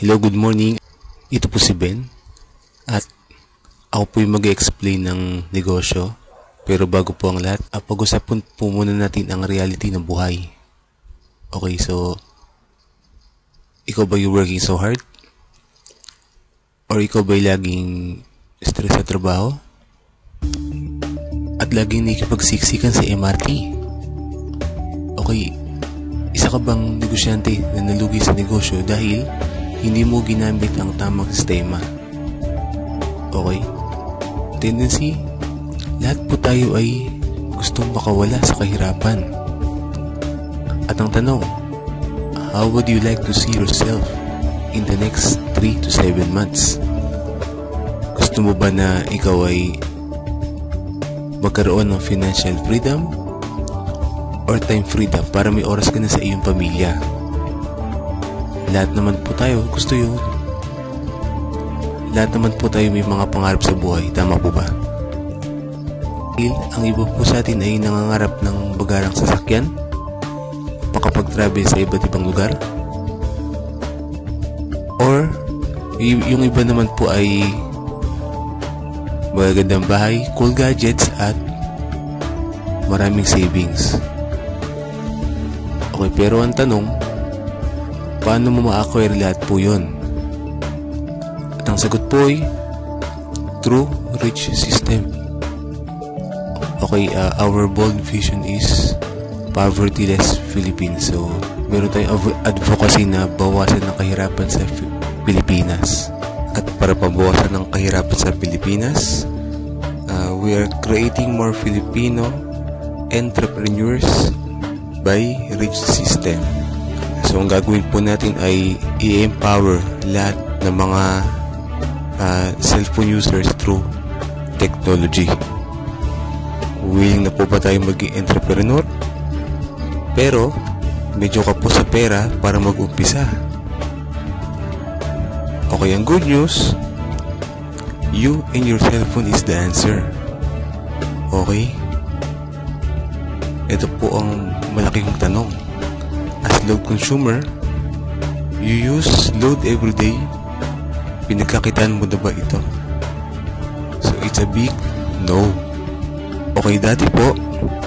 Hello, good morning. Ito po si Ben at ako po yung mag-explain ng negosyo. Pero bago po ang lahat, pag-usapan po muna natin ang reality ng buhay. Okay, so ikaw ba yung working so hard? Or ikaw ba yung laging stress sa trabaho? At laging nakikipagsiksikan sa MRT? Okay, isa ka bang negosyante na nalugi sa negosyo dahil hindi mo ginamit ang tamang sistema? Okay? Tendency, lahat po tayo ay gustong makawala sa kahirapan. At ang tanong, how would you like to see yourself in the next 3 to 7 months? Gusto mo ba na ikaw ay magkaroon ng financial freedom or time freedom para may oras ka na sa iyong pamilya? Lahat naman po tayo gusto yun. Lahat naman po tayo may mga pangarap sa buhay. Tama po ba? Ang iba po sa atin ay nangangarap ng bagarang sasakyan, makapag-travel sa iba't ibang lugar, or yung iba naman po ay magagandang bahay, cool gadgets, at maraming savings. Okay, pero ang tanong, paano mo ma-acquire lahat po yun? At ang sagot po ay through rich system. Okay, our bold vision is poverty-less Philippines. So, meron tayong advocacy na bawasan ng kahirapan sa Pilipinas. At para pabawasan ng kahirapan sa Pilipinas, we are creating more Filipino entrepreneurs by rich system. So, ang gagawin po natin ay i-empower lahat ng mga cellphone users through technology. Willing na po ba tayo maging entrepreneur? Pero, medyo ka po sa pera para mag-umpisa. Okay, ang good news, you and your cellphone is the answer. Okay? Ito po ang malaking tanong. As load consumer, you use load every day. Pinagkakitaan mo na ba ito? So, it's a big no. Okay, dati po,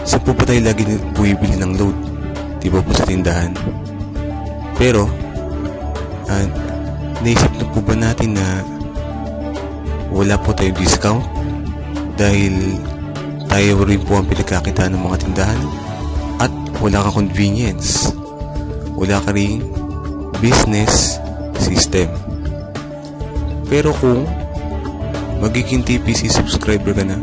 saan po ba tayo lagi bumibili ng load? Di ba po sa tindahan? Pero, naisip na po ba natin na wala po tayong discount dahil tayo rin po ang pinagkakitaan ng mga tindahan at wala ka convenience, wala ka rin business system. Pero kung magiging TPC subscriber ka na,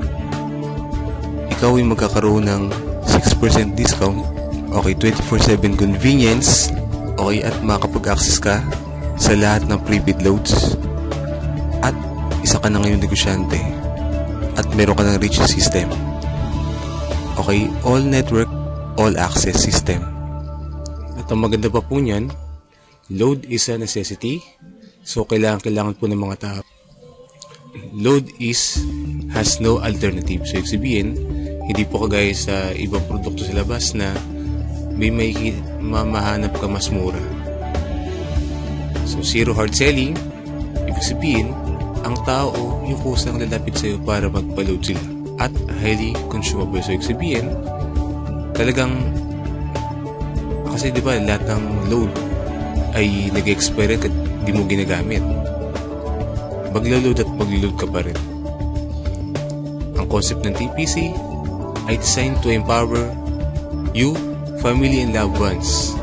ikaw ay magkakaroon ng 6% discount, okay, 24/7 convenience, okay, at makakapag-access ka sa lahat ng prepaid loads, at isa ka na ngayon negosyante, at meron ka ng rich system. Okay, all network, all access system. At ang maganda pa po niyan, load is a necessity. So, kailangan po ng mga tao. Load has no alternative. So, sabihin, hindi po kagaya sa ibang produkto sa labas na may mahanap ka mas mura. So, zero hard selling, ibig sabihin, ang tao yung kusang lalapit sa'yo para magpa-load sila. At highly consumable. So, ibig sabihin, talagang, kasi di ba lahat ng load ay nag-expire at di mo ginagamit. Maglo-load at maglo-load ka pa rin. Ang concept ng TPC ay designed to empower you, family, and loved ones.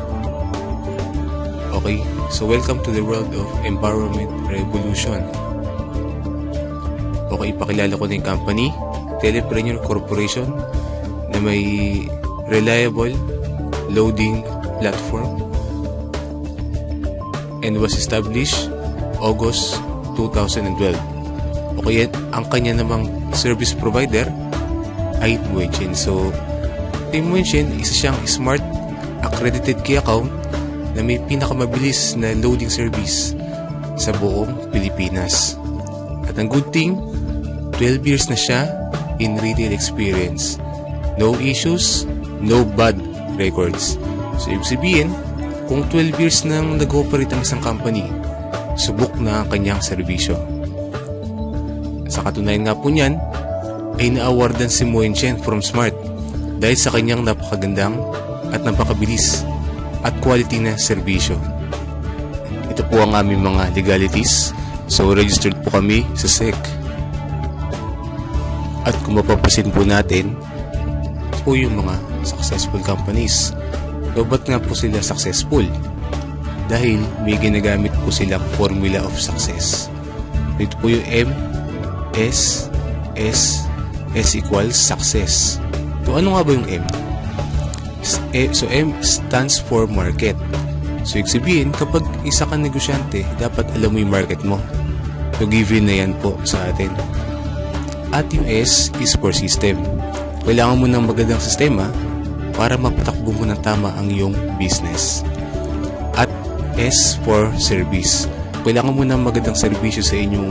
Okay, so welcome to the world of empowerment revolution. Okay, ipakilala ko na yung company, Telepreneur Corporation, na may reliable loading platform and was established August 2012. Okay, ang kanya namang service provider ay Muenshin. So, Team Muenshin, isa siyang smart accredited key account na may pinakamabilis na loading service sa buong Pilipinas. At ang good thing, 12 years na siya in retail experience. No issues, no bad records. So, ibig sabihin, kung 12 years nang nag-ooperate ang isang company, subok na ang kanyang serbisyo. Sa katunayan nga po niyan, ay na-awardan si Moen Chen from Smart dahil sa kanyang napakagandang at napakabilis at quality na serbisyo. Ito po ang aming mga legalities. So registered po kami sa SEC. At kung mapapasin po natin, po yung mga successful companies. So ba't nga po sila successful? Dahil may ginagamit po silang formula of success. Ito po yung M, S equals success. So ano nga ba yung M? So M stands for market. So ibig sabihin, kapag isa kang negosyante, dapat alam mo yung market mo. So given na yan po sa atin. At yung S is for system. Kailangan mo ng magandang sistema para mapatakbo mo ng tama ang iyong business. At S for service. Kailangan mo ng magandang serbisyo sa inyong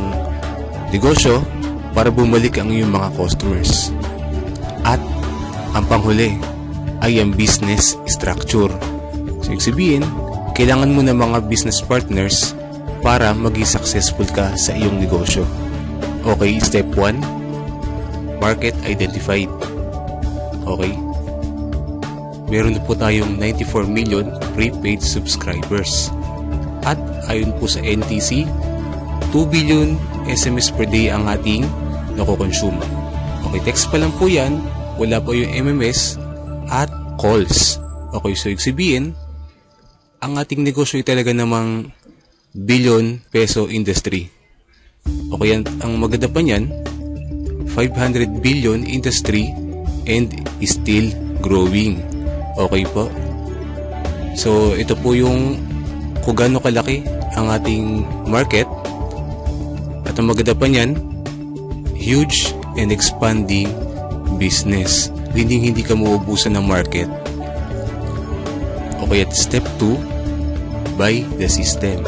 negosyo para bumalik ang iyong mga customers. At ang panghuli ay ang business structure. So ibig sabihin, kailangan mo ng mga business partners para maging successful ka sa iyong negosyo. Okay, step 1. Market identified. Okay. Meron na po tayong 94 million prepaid subscribers. At ayon po sa NTC, 2 billion SMS per day ang ating nakokonsume. Okay, text pa lang po yan. Wala po yung MMS at calls. Okay, so ibig sabihin, ang ating negosyo ay talaga namang billion peso industry. Okay, ang maganda pa niyan, 500 billion industry and still growing. Okay po. So ito po yung kung gaano kalaki ang ating market. At ang maganda pa niyan, huge and expanding business. Hindi ka mauubusan ng market. Okay, at step 2, buy the system.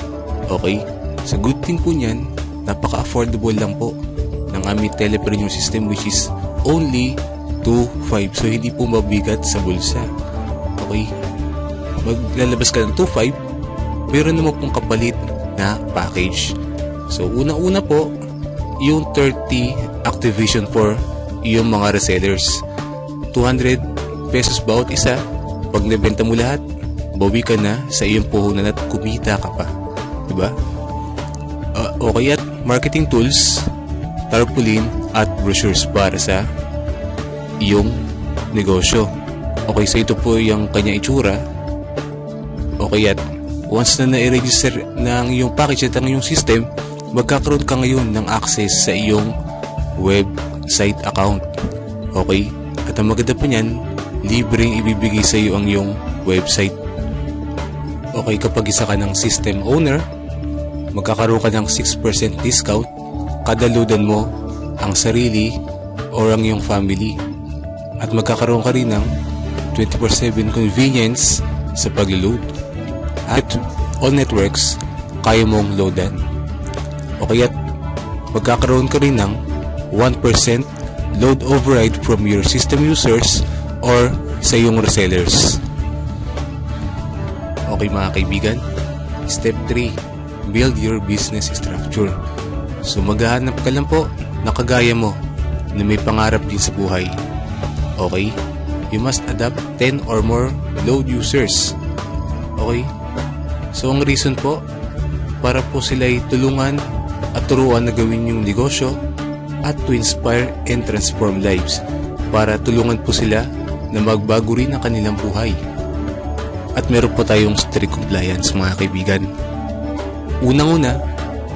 Okay? So good thing po niyan, napaka-affordable lang po ng aming telepreneur system, which is only 2.5. So hindi po mabigat sa bulsa. Okay? Maglalabas ka ng 2.5, meron naman pong kapalit na package. So una-una po, yung 30 activation for yung mga resellers. 200 pesos bawat isa. Pag nabenta mo lahat, bawi ka na sa iyong puhunan at kumita ka pa. Diba? Okay, at marketing tools, tarpaulin at brochures para sa iyong negosyo. Okay, so ito po yung kanya itsura. Okay, at once na na-register ng iyong package at ang iyong system, magkakaroon ka ngayon ng access sa iyong website account. Okay, at ang maganda pa niyan, libreng ibibigay sa iyo ang iyong website. Okay, kapag isa ka ng system owner, magkakaroon ka ng 6% discount kada loadan mo ang sarili or ang iyong family. At magkakaroon ka rin ng 24/7 convenience sa pag-load. At all networks, kaya mong loadan. Okay, at magkakaroon ka rin ng 1% load override from your system users or sa iyong resellers. Okay mga kaibigan, step 3, build your business structure. So maghahanap ka lang po na kagaya mo na may pangarap din sa buhay. Okay? You must adopt 10 or more load users. Okay? So ang reason po, para po sila ay tulungan at turuan na gawin yung negosyo at to inspire and transform lives. Para tulungan po sila na magbago rin ang kanilang buhay. At meron po tayong strict compliance mga kaibigan. Unang-una,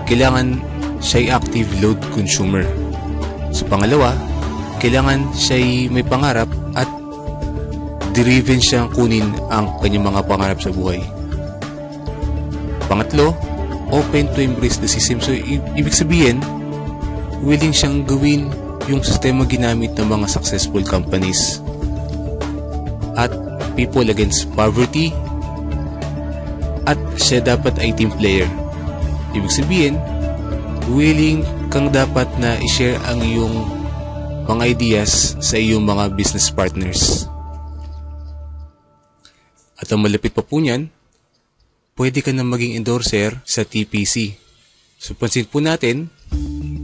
kailangan siya'y active load consumer. So pangalawa, kailangan siya'y may pangarap at driven siyang kunin ang kanyang mga pangarap sa buhay. Pangatlo, open to embrace the system. So ibig sabihin, willing siyang gawin yung sistema ginamit ng mga successful companies. At people against poverty. At siya dapat ay team player. Ibig sabihin, willing kang dapat na i-share ang iyong mga ideas sa iyong mga business partners. At ang malapit pa po niyan, pwede ka na maging endorser sa TPC. So pansin po natin,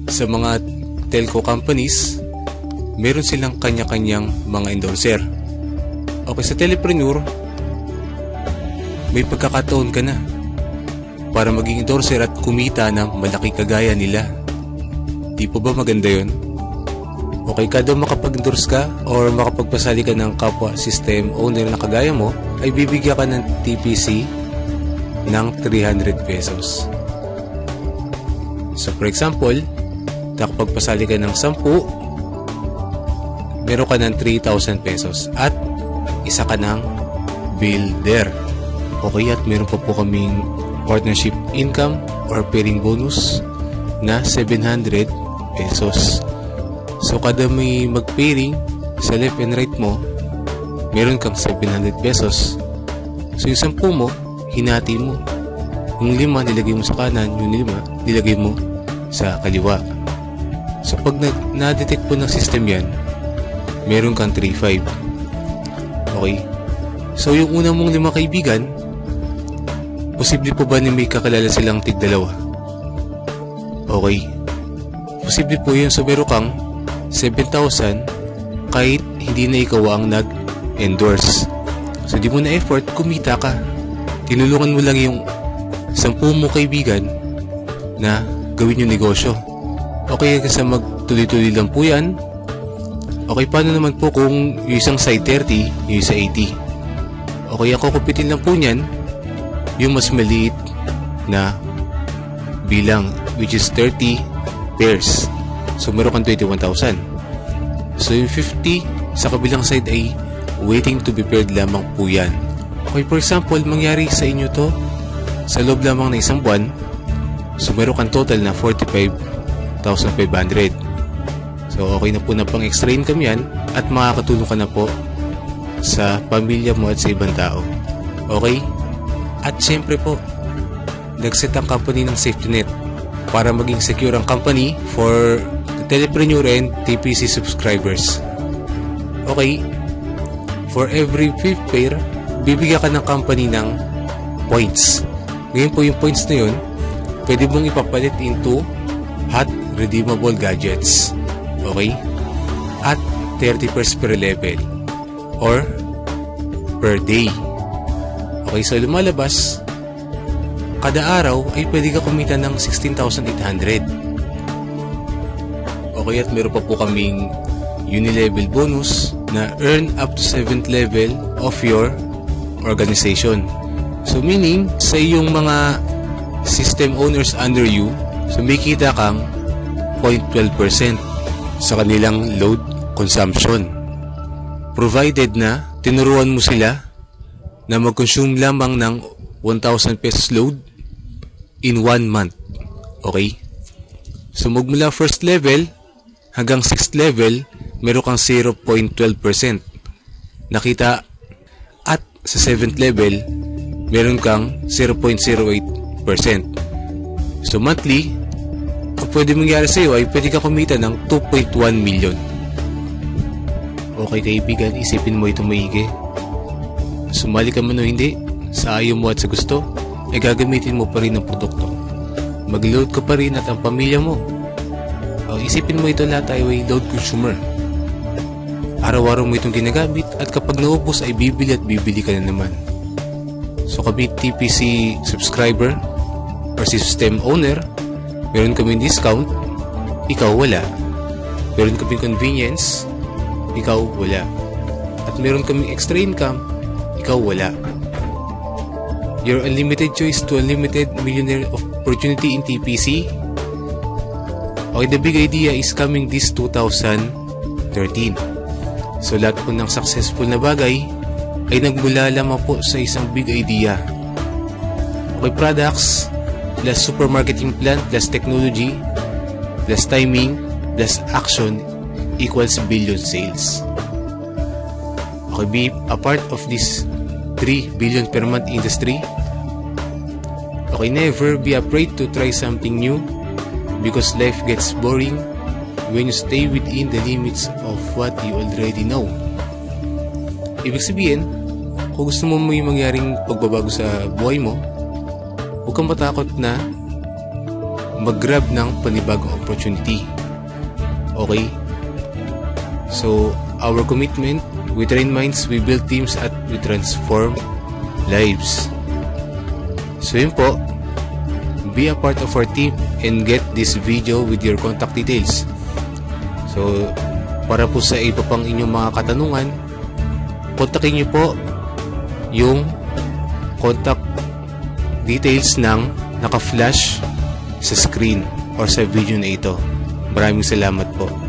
sa mga telco companies, meron silang kanya-kanyang mga endorser. Okay, sa Telepreneur, may pagkakataon ka na para maging endorser at kumita ng malaki kagaya nila. Di po ba maganda yun? Okay, kada makapag-endorse ka or makapagpasali ka ng kapwa system owner na kagaya mo, ay bibigyan ka ng TPC ng 300 pesos. So for example, nakapagpasali ka ng 10, meron ka ng 3,000 pesos at isa ka ng builder. Okay, at meron pa po kaming partnership income or pairing bonus na 700 pesos. So kada may mag-pairing sa left and right mo, meron kang 700 pesos. So yung 10 mo, hinati mo. Yung 5 nilagay mo sa kanan, yung 5 nilagay mo sa kaliwa. So pag na-detect po ng system yan, meron kang 3-5. Okay. So yung una mong 5 kaibigan, posible po ba na may kakilala silang tig-2? Okay. Posible po yun. So meron kang 7,000 kahit hindi na ikaw ang nag-endorse. So di mo na effort, kumita ka. Tinulungan mo lang yung 10 mo kaibigan na gawin yung negosyo. Okay, kasi magtuloy-tuloy lang po yan. Okay, paano naman po kung yung isang side 30, yung isa 80? Okay, ako kupitin lang po niyan yung mas maliit na bilang, which is 30 pairs. So meron kang 21,000. So yung 50 sa kabilang side ay waiting to be paired lamang po yan. Okay, for example, mangyari sa inyo to sa loob lamang na isang buwan. So meron kang total na 45,500. So okay na po na pang extra income yan at makakatulong ka na po sa pamilya mo at sa ibang tao. Okay? At syempre po, nag-set ang company ng safety net para maging secure ang company for the Telepreneur and TPC subscribers. Okay? For every 5th pair, bibigyan ka ng company ng points. Ngayon po yung points na yun, pwede mong ipapalit into hot redeemable gadgets. Okay? At 30 pairs per level or per day. Okay, so lumalabas, kada araw ay pwede ka kumita ng 16,800. Okay, at meron pa po kaming uni-level bonus na earn up to 7th level of your organization. So meaning, sa iyong mga system owners under you, so may kita kang 0.12% sa kanilang load consumption. Provided na tinuruan mo sila na mag-consume lamang ng 1,000 pesos load in 1 month. Okay? So magmula first level hanggang 6th level, meron kang 0.12% nakita, at sa 7th level, meron kang 0.08%. So monthly, ang pwede mangyari sa iyo ay pwede ka kumita ng 2.1 million. Okay kaibigan, isipin mo ito maigi. Sumali ka man o hindi, sa ayaw mo at sa gusto, ay gagamitin mo pa rin ang produkto. Mag-load ka pa rin at ang pamilya mo. Isipin mo ito, lahat tayo ay load consumer. Araw-araw mo itong ginagamit at kapag naubos ay bibili at bibili ka na naman. So kami TPC subscriber or system owner, meron kaming discount, ikaw wala. Meron kaming convenience, ikaw wala. At meron kaming extra income, ikaw wala. Your unlimited choice to unlimited millionaire opportunity in TPC. Okay, the big idea is coming this 2013. So lahat po ng successful na bagay ay nagmula lamang po sa isang big idea. Okay, products plus supermarketing plan plus technology plus timing plus action equals billion sales. Okay, be a part of this 3 billion per month industry. Okay, never be afraid to try something new because life gets boring when you stay within the limits of what you already know. Ibig sabihin, kung gusto mo may mangyaring pagbabago sa buhay mo, huwag kang matakot na mag-grab ng panibagong opportunity. Okay? So, our commitment, we train minds, we build teams, at we transform lives. So yun po, be a part of our team and get this video with your contact details. So, para po sa iba pang inyong mga katanungan, kontakin nyo po yung contact details ng naka-flash sa screen or sa video na ito. Maraming salamat po.